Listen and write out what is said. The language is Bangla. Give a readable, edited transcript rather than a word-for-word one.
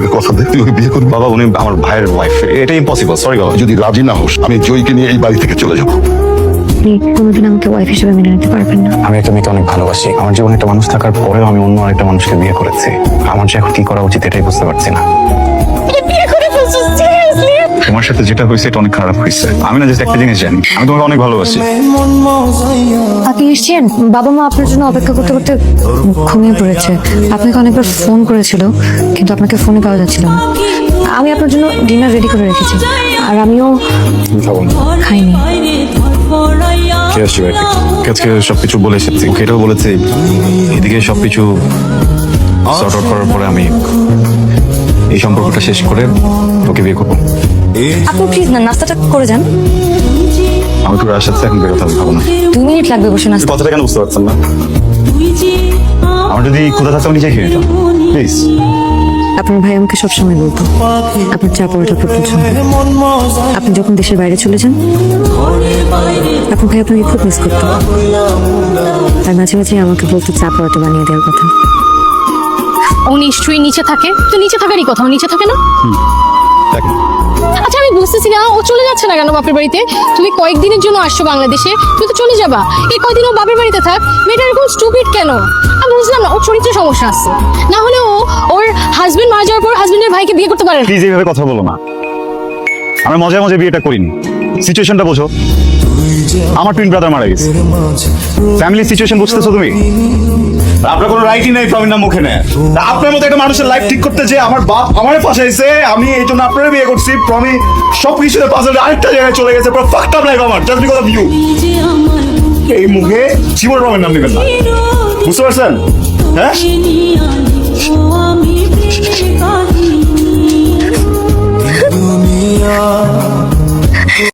আমাকে কথা দে তুই ওকে বিয়ে করবি। বাবা উনি আমার ভাইয়ের ওয়াইফ, এটা ইম্পসিবল। সরি বাবা। যদি রাজি না হোস আমি জয়কে নিয়ে এই বাড়ি থেকে চলে যাবো। আপনি কোনোদিন আমাকে ওয়াইফ হিসেবে মেনে নিতে পারবেন না। আমি একটা মেয়েকে অনেক ভালোবাসি। আমার জীবনে একটা মানুষ থাকার পরেও আমি অন্য আরেকটা মানুষকে বিয়ে করেছি। আমার যে এখন কি করা উচিত এটাই বুঝতে পারছি না। তোমার সাথে যেটা হয়েছে এটা অনেক খারাপ হয়েছে। আমি না জাস্ট একটা জিনিস জানি, আমি তোমাকে অনেক ভালোবাসি। আপনি এসেছেন? বাবা মা আপনার জন্য অপেক্ষা করতে করতে ঘুমিয়ে পড়েছে। আপনাকে অনেকবার ফোন করেছিল কিন্তু আপনাকে ফোনে পাওয়া যাচ্ছিল না। আমি আপনার জন্য ডিনার রেডি করে রেখেছি আর আমিও খাইনি। কে আসছে বাড়িতে? আজকে সবকিছু বলে এসেছি, ওকে এটাও বলেছি। এদিকে সবকিছু সর্ট আউট করার পরে আমি এই সম্পর্কটা শেষ করে তোকে বিয়ে করবো। আপনি প্লিজ না নাস্তাটা করে যান। আমি তোর সাথে এখন বেরোতে হবে, খাবো না। 2 মিনিট লাগবে বসে নাস্তা। কথাটা কেন বুঝতে পারছেন না? আমার যদি ক্ষুধা থাকতো আমি নিজেই খেয়ে নিতাম। প্লিজ। আপনার ভাই আমাকে সবসময় বলতো আপনার চা পড়াটা খুব পছন্দ। আপনি যখন দেশের বাইরে চলে যান আপনার ভাই আপনাকে খুব মিস করতো। তার মাঝে মাঝে আমাকে বলতো চা পড়াটা বানিয়ে দেওয়ার কথা। ও নিশ্চয়ই নিচে থাকে, তো নিচে থাকারই কথা, ও নিচে থাকে না? আচ্ছা আমি বুঝতেছি না ও চলে যাচ্ছে না কেন বাপের বাড়িতে? তুমি কয়েকদিনের জন্য আসছো বাংলাদেশে, তুমি তো চলে যাবা। এই কয়দিন ও বাপের বাড়িতে থাক। মেয়েটা এরকম স্টুপিড কেন? আমি বুঝলাম না, ওর চরিত্র সমস্যা আছে। না হলে ও ওর হাজবেন্ড মারা যাওয়ার পর হাজবেন্ডের ভাইকে বিয়ে করতে পারে না। প্লিজ এইভাবে কথা বলো না। আমি মজায় মজায় বিয়েটা করিনি। সিচুয়েশনটা বোঝো। আমার টুইন ব্রাদার মারা গেছে। ফ্যামিলি সিচুয়েশন বুঝতেছো তুমি? আপনার কোনো রাইটই নেই প্রবীণ নাম মুখে নেয়। আপনার মতো একটা মানুষের লাইফ ঠিক করতে যে আমার বাপ আমারে ফাঁসাইছে, আমি এই জন্য আপনারা বিয়ে করছি। প্রমি সব কিছুতে পাশে আরেকটা জায়গায় চলে গেছে। পুরো ফাকড আপ লাইফ আমার, জাস্ট বিকজ অফ ইউ। এই মুখে জীবন প্রবীণ নাম নেবেন না, বুঝতে পারছেন? হ্যাঁ